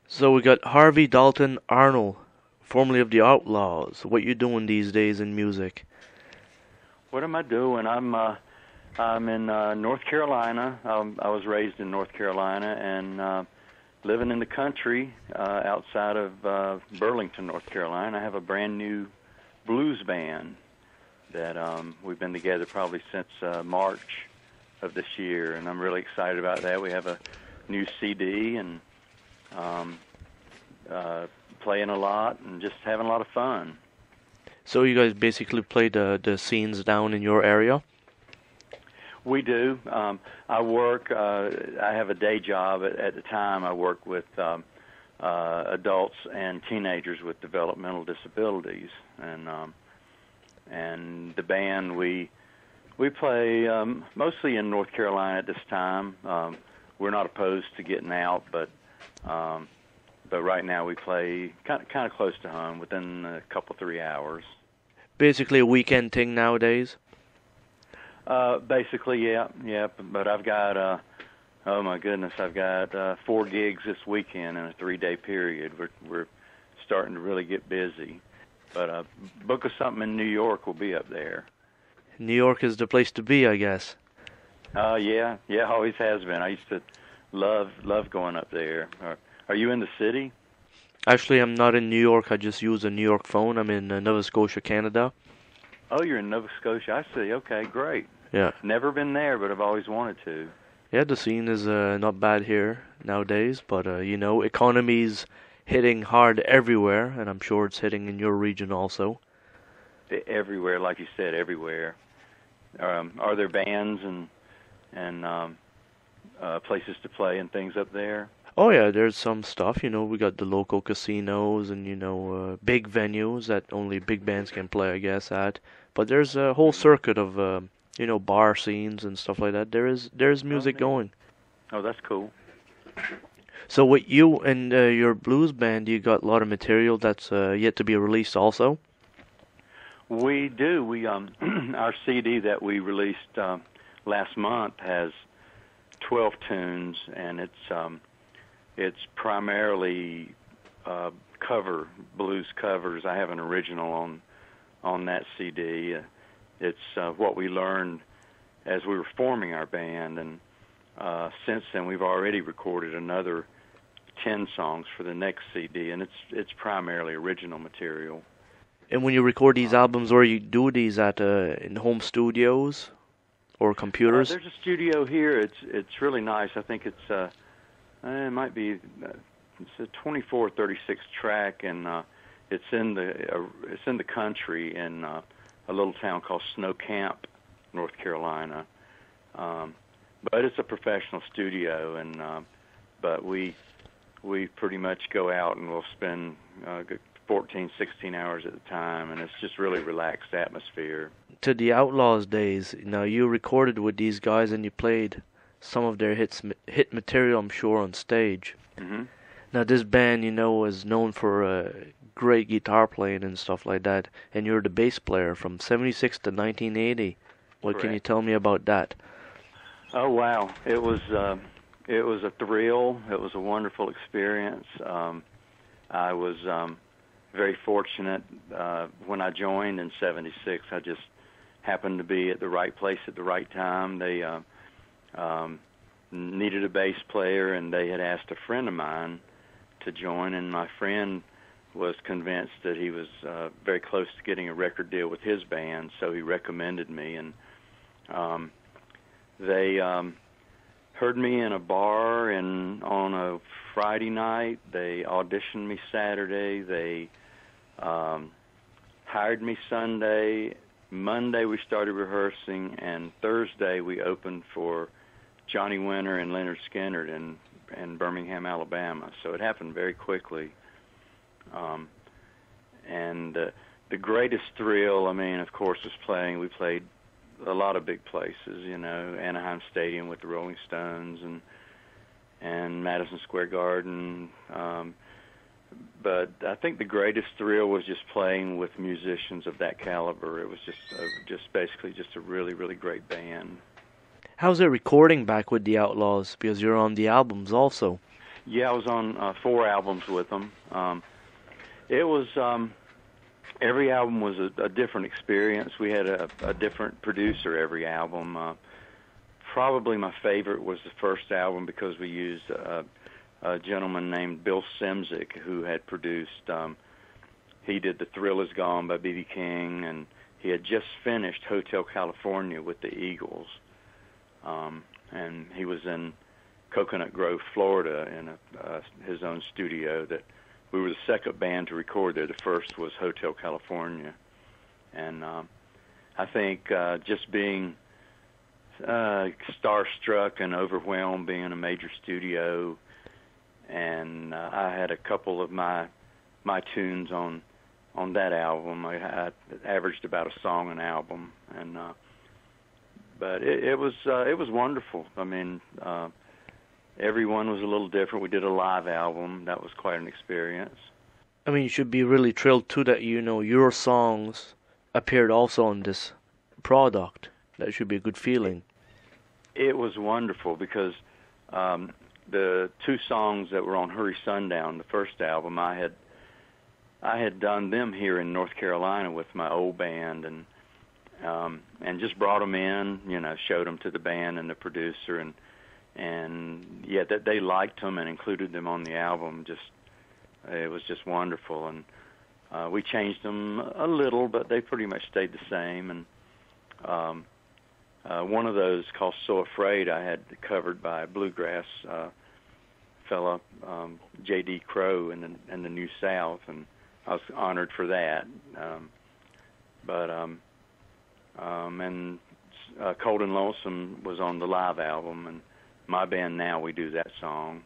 So we got Harvey Dalton Arnold, formerly of the Outlaws. What you doing these days in music? What am I doing? I'm in North Carolina. I was raised in North Carolina and living in the country outside of Burlington, North Carolina. I have a brand new blues band that we've been together probably since March of this year, and I'm really excited about that. We have a new CD and playing a lot and just having a lot of fun. So you guys basically play the scenes down in your area? We do. I work. I have a day job. At the time, I work with adults and teenagers with developmental disabilities, and the band we play mostly in North Carolina at this time. We're not opposed to getting out, but right now we play kind of close to home, within a couple 3 hours. Basically a weekend thing nowadays? Basically, yeah. But I've got, oh my goodness, I've got 4 gigs this weekend in a 3-day period. We're starting to really get busy. But book us something in New York, we'll be up there. New York is the place to be, I guess. Yeah, always has been. I used to love going up there. Are you in the city? Actually, I'm not in New York. I just use a New York phone. I'm in Nova Scotia, Canada. Oh, you're in Nova Scotia. I see. Okay, great. Yeah. Never been there, but I've always wanted to. Yeah, the scene is not bad here nowadays, but economy's hitting hard everywhere, and I'm sure it's hitting in your region also. Everywhere, like you said, everywhere. Are there bands and places to play and things up there? Oh yeah, there's some stuff. We got the local casinos and big venues that only big bands can play, I guess, at. But there's a whole circuit of bar scenes and stuff like that. There's music going. Oh, that's cool. So with you and your blues band, you got a lot of material that's yet to be released also? We do. Our CD that we released last month has 12 tunes, and it's primarily blues covers. I have an original on that CD. It's what we learned as we were forming our band, and since then we've already recorded another 10 songs for the next CD, and it's primarily original material. And when you record these albums, where you do these at in home studios or computers? There's a studio here. It's really nice. I think it's it might be it's a 24-36 track, and it's in the country in a little town called Snow Camp, North Carolina. But it's a professional studio, and but we pretty much go out and we'll spend 14, 16 hours at a time, and it's just really relaxed atmosphere. To the Outlaws days, now you recorded with these guys and you played some of their hit material, I'm sure, on stage. Mm-hmm. Now this band, is known for great guitar playing and stuff like that, and you're the bass player from 76 to 1980. What Correct. Can you tell me about that? Oh wow, it was a thrill. It was a wonderful experience. I was very fortunate when I joined in 76. I just happened to be at the right place at the right time. They needed a bass player, and they had asked a friend of mine to join, and my friend was convinced that he was very close to getting a record deal with his band, so he recommended me, and they heard me in a bar on a Friday night. They auditioned me Saturday. They hired me Sunday. Monday we started rehearsing, and Thursday we opened for Johnny Winter and Leonard Skinner in Birmingham, Alabama. So it happened very quickly. And the greatest thrill, of course, was playing. We played a lot of big places, Anaheim Stadium with the Rolling Stones and Madison Square Garden. But I think the greatest thrill was just playing with musicians of that caliber. It was just basically a really, really great band. How's it recording back with the Outlaws? Because you're on the albums also. Yeah, I was on 4 albums with them. It was every album was a different experience. We had a different producer every album. Probably my favorite was the first album because we used a gentleman named Bill Simzik who had produced. He did The Thrill Is Gone by B.B. King, and he had just finished Hotel California with the Eagles. And he was in Coconut Grove, Florida, in his own studio. That we were the second band to record there. The first was Hotel California. And I think just being starstruck and overwhelmed being in a major studio, and I had a couple of my tunes on that album. I averaged about a song an album, and but it was wonderful. I mean, everyone was a little different. We did a live album. That was quite an experience. I mean, you should be really thrilled too that your songs appeared also on this product. That should be a good feeling. It was wonderful because the 2 songs that were on Hurry Sundown, the first album, I had done them here in North Carolina with my old band, and just brought them in, showed them to the band and the producer, and yeah, that they liked them and included them on the album. It was just wonderful, and we changed them a little, but they pretty much stayed the same. And one of those, called So Afraid, I had covered by a bluegrass fella, J.D. Crowe in the New South, and I was honored for that. And Cold and Lonesome was on the live album, and my band now, we do that song.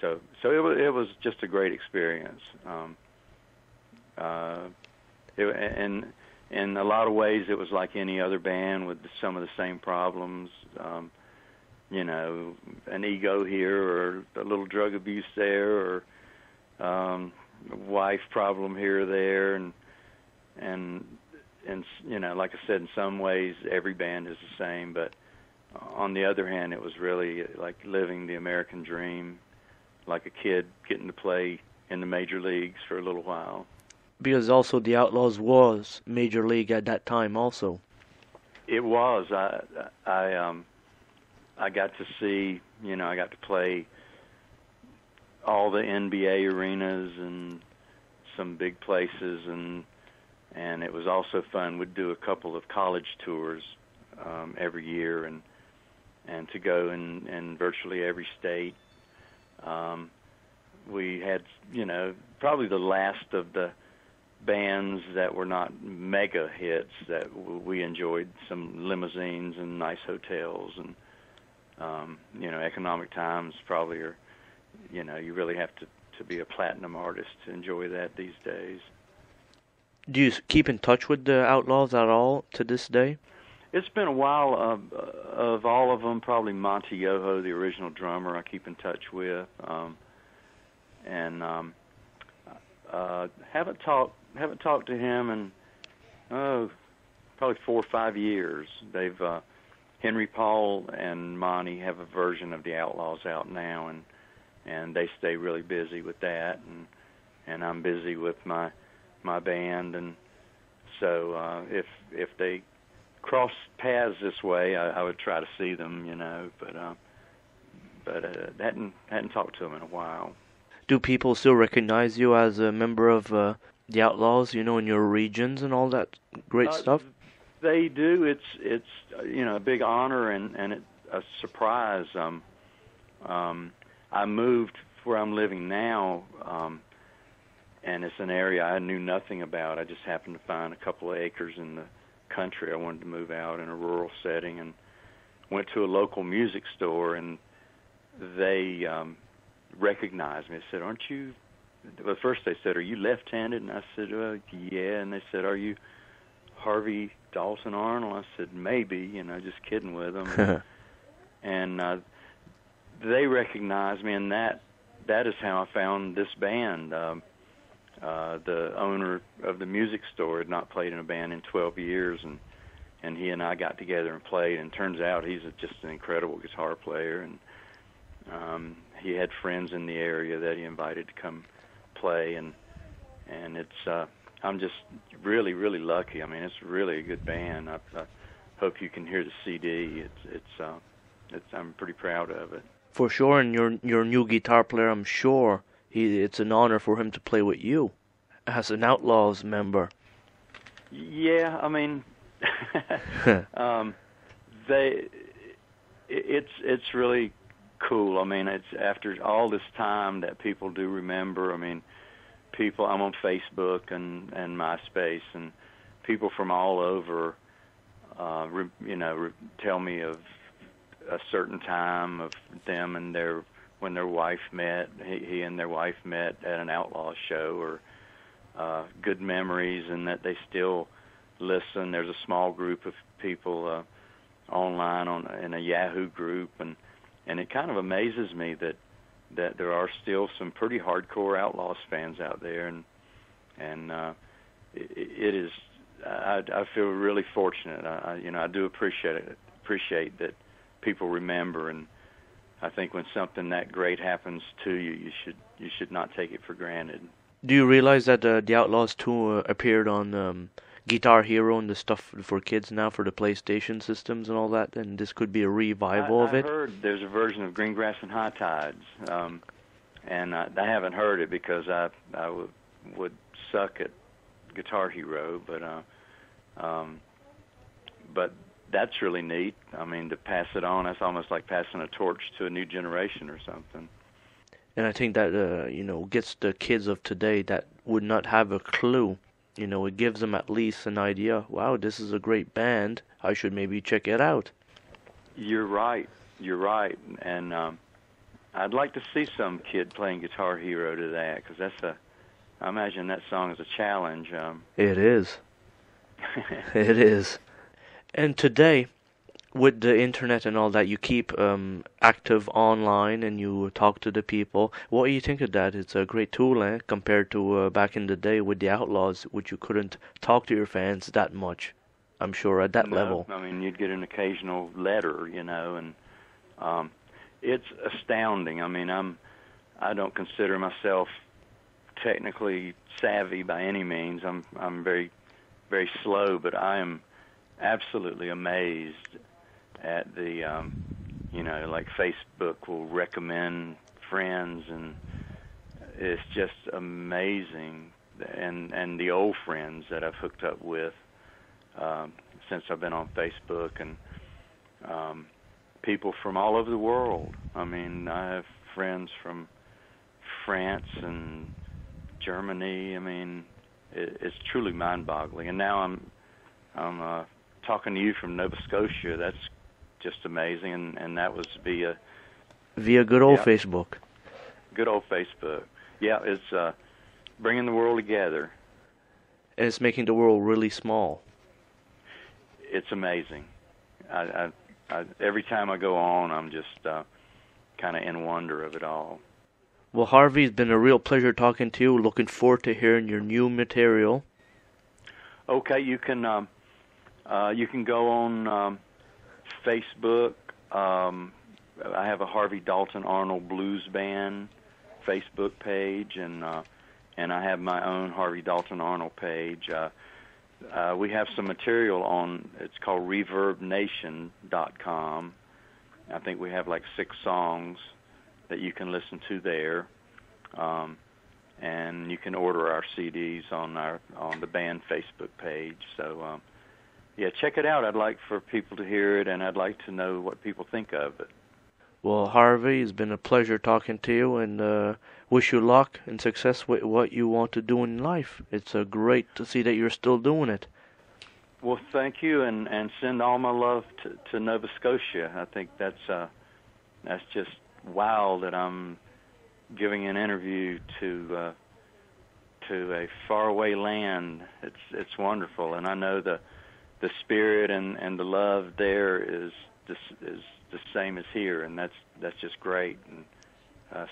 So it was just a great experience. And in a lot of ways, it was like any other band with some of the same problems. An ego here, or a little drug abuse there, or a wife problem here or there, and like I said, in some ways every band is the same, but on the other hand, it was really like living the American dream, like a kid getting to play in the major leagues for a little while. Because also the Outlaws was major league at that time also. It was. I got to see, I got to play all the NBA arenas and some big places, and it was also fun. We'd do a couple of college tours every year, and to go in virtually every state. We had, probably the last of the bands that were not mega hits that we enjoyed, some limousines and nice hotels, and economic times probably are, you really have to be a platinum artist to enjoy that these days. Do you keep in touch with the Outlaws at all to this day? It's been a while. Of all of them, probably Monty Yoho, the original drummer, I keep in touch with, and haven't talked to him in probably 4 or 5 years. They've Henry Paul and Monty have a version of the Outlaws out now, and they stay really busy with that, and I'm busy with my band, and so if they cross paths this way, I would try to see them, but hadn't talked to them in a while. Do people still recognize you as a member of the Outlaws, in your regions and all that great stuff? They do. It's a big honor and a surprise. I moved where I'm living now, and it's an area I knew nothing about. I just happened to find a couple of acres in the country. I wanted to move out in a rural setting, and went to a local music store, and they recognized me. They said, "Aren't you?" Well, first they said, "Are you left-handed?" And I said, "Yeah." And they said, "Are you Harvey Dalton Arnold?" I said, "Maybe," just kidding with them. And they recognized me, and that is how I found this band. The owner of the music store had not played in a band in 12 years, and he and I got together and played, and turns out he's just an incredible guitar player, and he had friends in the area that he invited to come play, and it's I'm just really, really lucky. I mean, it's really a good band. I hope you can hear the CD. It's I'm pretty proud of it. For sure, and your new guitar player, I'm sure it's an honor for him to play with you as an Outlaws member. Yeah, I mean, it's really cool. I mean, it's after all this time that people do remember. I mean, I'm on Facebook and MySpace, and people from all over, tell me of a certain time of them and when their wife met. He and their wife met at an Outlaws show, or good memories, and that they still listen. There's a small group of people online in a Yahoo group, and it kind of amazes me that there are still some pretty hardcore Outlaws fans out there, and it is. I feel really fortunate. I do appreciate that people remember, and I think when something that great happens to you, you should not take it for granted. Do you realize that the Outlaws 2 appeared on Guitar Hero and the stuff for kids now for the PlayStation systems and all that, and this could be a revival of it? I heard there's a version of Greengrass and High Tides, and I haven't heard it because I would suck at Guitar Hero, but that's really neat. I mean, to pass it on, that's almost like passing a torch to a new generation or something. And I think that, gets the kids of today that would not have a clue. It gives them at least an idea. Wow, this is a great band. I should maybe check it out. You're right. And I'd like to see some kid playing Guitar Hero to that, because I imagine that song is a challenge. It is. It is. And today, with the internet and all that, you keep active online and you talk to the people. What do you think of that? It's a great tool, compared to back in the day with the Outlaws, which you couldn't talk to your fans that much, I'm sure, at that level. I mean, you'd get an occasional letter, and it's astounding. I mean, I don't consider myself technically savvy by any means. I'm very, very slow, but I am absolutely amazed at the, like Facebook will recommend friends, and it's just amazing. And the old friends that I've hooked up with since I've been on Facebook, and people from all over the world. I mean, I have friends from France and Germany. I mean, it's truly mind-boggling. And now I'm talking to you from Nova Scotia. That's just amazing, and that was via good old Facebook. Good old Facebook. Yeah, it's bringing the world together. And it's making the world really small. It's amazing. I every time I go on, I'm just kind of in wonder of it all. Well, Harvey, it's been a real pleasure talking to you. Looking forward to hearing your new material. Okay, you can go on Facebook. I have a Harvey Dalton Arnold Blues Band Facebook page, and I have my own Harvey Dalton Arnold page. We have some material on, it's called ReverbNation.com. I think we have like 6 songs that you can listen to there, and you can order our CDs on the band Facebook page. So yeah, check it out. I'd like for people to hear it, and I'd like to know what people think of it. Well, Harvey, it's been a pleasure talking to you, and wish you luck and success with what you want to do in life. It's great to see that you're still doing it. Well, thank you, and send all my love to Nova Scotia. I think that's just wow that I'm giving an interview to a faraway land. It's wonderful, and I know the spirit and the love there is the same as here, and that's just great. And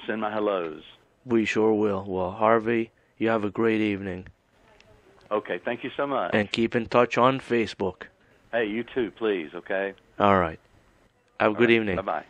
send my hellos. We sure will. Well, Harvey, you have a great evening. Okay, thank you so much. And keep in touch on Facebook. Hey, you too, please, okay? All right. Have a good evening. Bye-bye.